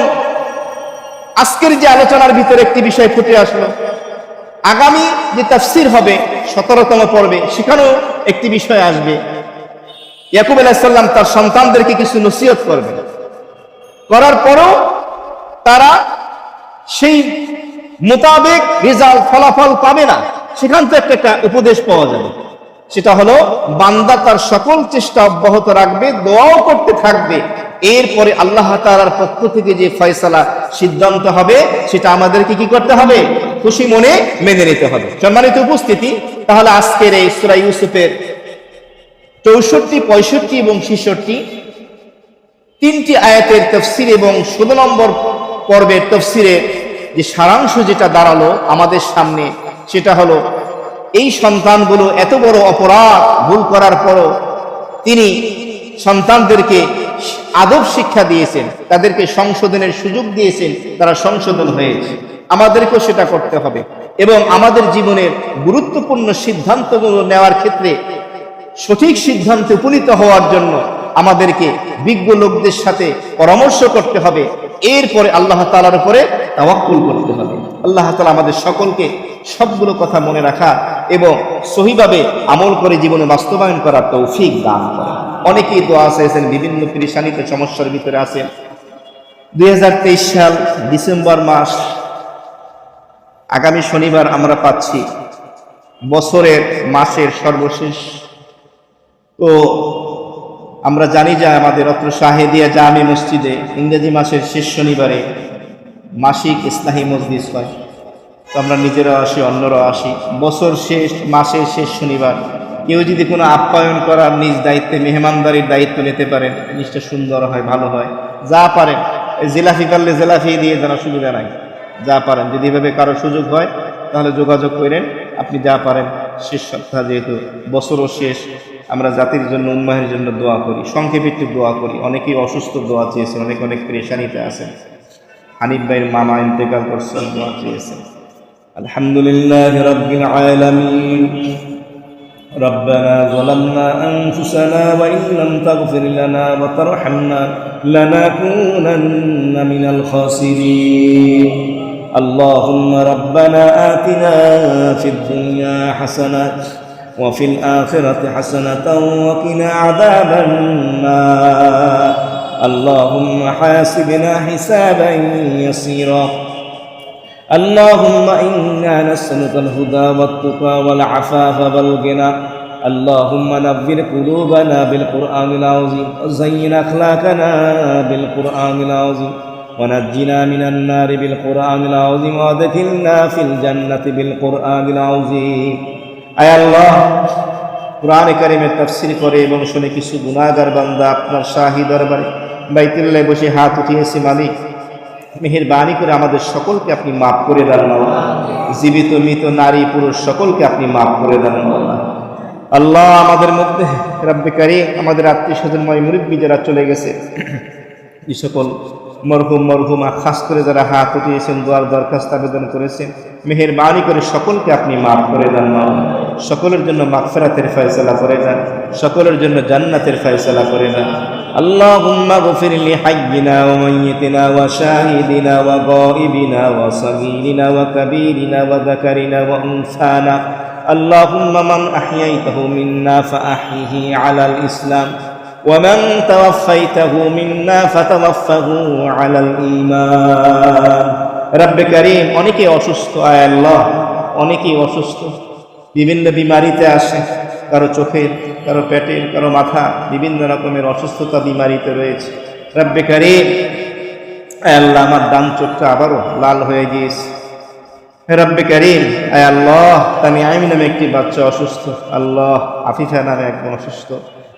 আজকের যে আলোচনার ভিতরে একটি বিষয় ফুটে আসলো, আগামী যে তাফসীর হবে 17তম পর্বে, সেখানেও একটি বিষয় আসবে। ইয়াকুব আলাইহিস সালাম তার সন্তানদেরকে কিছু নসিহত করবেন, করার পরও তারা সেই মোতাবেক রেজাল্ট ফলাফল পাবে না। সেখান থেকে একটা উপদেশ পাওয়া যাবে, সেটা হলো বান্দা তার সকল চেষ্টা অব্যাহত রাখবে, দোয়াও করতে থাকবে, এরপরে আল্লাহ তাআলার পক্ষ থেকে যে ফয়সালা সিদ্ধান্ত হবে সেটা আমাদেরকে কি করতে হবে? খুশি মনে মেনে নিতে হবে। সম্মানিত উপস্থিতি, তাহলে আজকের এই সূরা ইউসুফের 64, 65 এবং 66 তিনটি আয়াতের তাফসীর এবং 16 নম্বর পর্বের তাফসীরে যে সারাংশ যেটা দাঁড়ালো আমাদের সামনে, সেটা হলো এই সন্তানগুলো এত বড় অপরাধ ভুল করার পরও তিনি সন্তানদেরকে আদব শিক্ষা দিয়েছেন, তাদেরকে সংশোধনের সুযোগ দিয়েছেন, তারা সংশোধন হয়েছে। আমাদেরকেও সেটা করতে হবে এবং আমাদের জীবনের গুরুত্বপূর্ণ সিদ্ধান্তগুলো নেওয়ার ক্ষেত্রে সঠিক সিদ্ধান্তে উপনীত হওয়ার জন্য আমাদেরকে বিজ্ঞ লোকদের সাথে পরামর্শ করতে হবে, এরপরে আল্লাহ তাআলার উপরে তাওয়াক্কুল করতে হবে। আল্লাহ তাআলা আমাদের সকলকে সবগুলো কথা মনে রাখা এবং সহিভাবে আমল করে জীবনে বাস্তবায়ন করার তৌফিক দান করেন। অনেকেই দোয়া চেয়েছেন, বিভিন্ন পেরেশানিতে সমস্যার ভিতরে আছেন। 2023 সাল ডিসেম্বর মাস, আগামী শনিবার আমরা পাচ্ছি বছরের মাসের সর্বশেষ। তো আমরা জানি যে আমাদের অত্র শাহেদিয়া জামে মসজিদে ইংরেজি মাসের শেষ শনিবারে মাসিক ইসলাহি মজলিস হয়। তো আমরা নিজেরাও আসি, অন্যরাও আসি। বছর শেষ, মাসের শেষ শনিবার কেউ যদি কোনো আপ্যায়ন করার নিজ দায়িত্বে মেহমানদারির দায়িত্ব নিতে পারেন, জিনিসটা সুন্দর হয়, ভালো হয়। যা পারেন, জিলাফি পারলে জিলাফি দিয়ে জানা, সুবিধা নাই। যা পারেন, যদি এভাবে কারো সুযোগ হয় তাহলে যোগাযোগ করেন। আপনি যা পারেন, শেষ সপ্তাহ যেহেতু, বছরও শেষ, আমরা জাতির জন্য, উম্মাহের জন্য দোয়া করি, সংক্ষেপে একটু দোয়া করি। অনেকেই অসুস্থ, দোয়া চেয়েছেন, অনেক পেরেশানিতে আছেন। হানিফ ভাইয়ের মামা ইন্তেকাল করছেন, দোয়া চেয়েছেন। আলহামদুলিল্লাহ রাব্বিল আলামিন। ربنا ظلمنا أنفسنا وإن لم تغفر لنا وترحمنا لنكونن من الخاسرين. اللهم ربنا آتنا في الدنيا حسنة وفي الآخرة حسنة وقنا عذاب النار. اللهم حاسبنا حسابا يسيرا. اللهم إنا نسألك الهدى والتقى والعفاف والغنى. اللهم نبّر قلوبنا بالقرآن العظيم وزين أخلاقنا بالقرآن العظيم ونجنا من النار بالقرآن العظيم وادخلنا في الجنة بالقرآن العظيم. আয় আল্লাহ, কোরআনে কারিমের তাফসীর করে এবং শুনে কিছু গুনাহগার বান্দা আপনার শাহী দরবারে বাইতুল্লাহ বসে হাত উঠিয়েছে। মালিক, মেহেরবানি করে আমাদের সকলকে আপনি মাফ করে দেন আল্লাহ। জীবিত মৃত নারী পুরুষ সকলকে আপনি মাফ করে দেন আল্লাহ। আল্লাহ, আমাদের মধ্যে রব্বে কারীম আমাদের আত্মীয় স্বজনময় মুরব্বী যারা চলে গেছে, এই সকল মরহুম মরহুমা, খাস করে যারা হাত উঠিয়েছেন, দোয়ার দরখাস্ত আবেদন করেছেন, মেহেরবানি করে সকলকে আপনি মাফ করে দেন আল্লাহ। সকলের জন্য মাগফিরাতের ফয়সালা করে দেন, সকলের জন্য জান্নাতের ফয়সালা করে দেন। আল্লাহুম্মা গফির লিহাইয়িনা ওয়া মাইয়িতিনা ওয়া শাহিদিনা ওয়া গায়িবিনা ওয়া সাগীরিনা ওয়া কাবীরিনা ওয়া যাকারিনা ওয়া উনসানা। আল্লাহুম্মা মান আহইয়াইতাহু মিন্না ফাআহইহি আলাল ইসলাম ওয়া মান তাওয়াফাইতাহু মিন্না ফাতাওয়াফাহু আলাল ঈমান। রব্বে কারীম, অনেকে অসুস্থ, আয় আল্লাহ, অনেকেই অসুস্থ, বিভিন্ন বিমারিতে আসে, কারো চোখের, কারো পেটের, কারো মাথা, বিভিন্ন রকমের অসুস্থতা বিমারিতে রয়েছে। রব্বে কারীম, আয় আল্লাহ, আমার ডান চোখটা আবারও লাল হয়ে গিয়েছে। রব্বে কারীম, আয় আল্লাহ, তামিম নামে একটি বাচ্চা অসুস্থ, আল্লাহ, আফিফা নামে একজন অসুস্থ।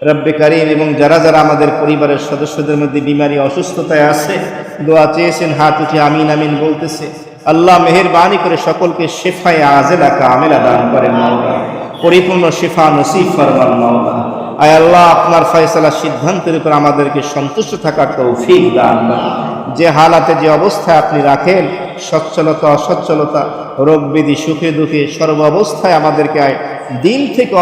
রব্বে কারীম, এবং যারা যারা আমাদের পরিবারের সদস্যদের মধ্যে বিমারি অসুস্থতায় আছে, দোয়া চেয়েছেন, হাত উঠে আমিন আমিন বলতেছে। আল্লাহ, মেহেরবানি করে সকলকে শিফায়ে আজিলা কামিলা দান করেন মাওলা, পরিপূর্ণ শিফা নসিব ফরমান মাওলা। আয় আল্লাহ, আপনার ফয়সালা সিদ্ধান্তের উপর আমাদেরকে সন্তুষ্ট থাকার তৌফিক দান করেন। যে হালাতে যে অবস্থায় আপনি রাখেন, সচ্ছলতা অসচ্ছলতা, রোগ ব্যাধি, সুখে দুঃখে, সর্ব অবস্থায় আমাদেরকে দিন থেকে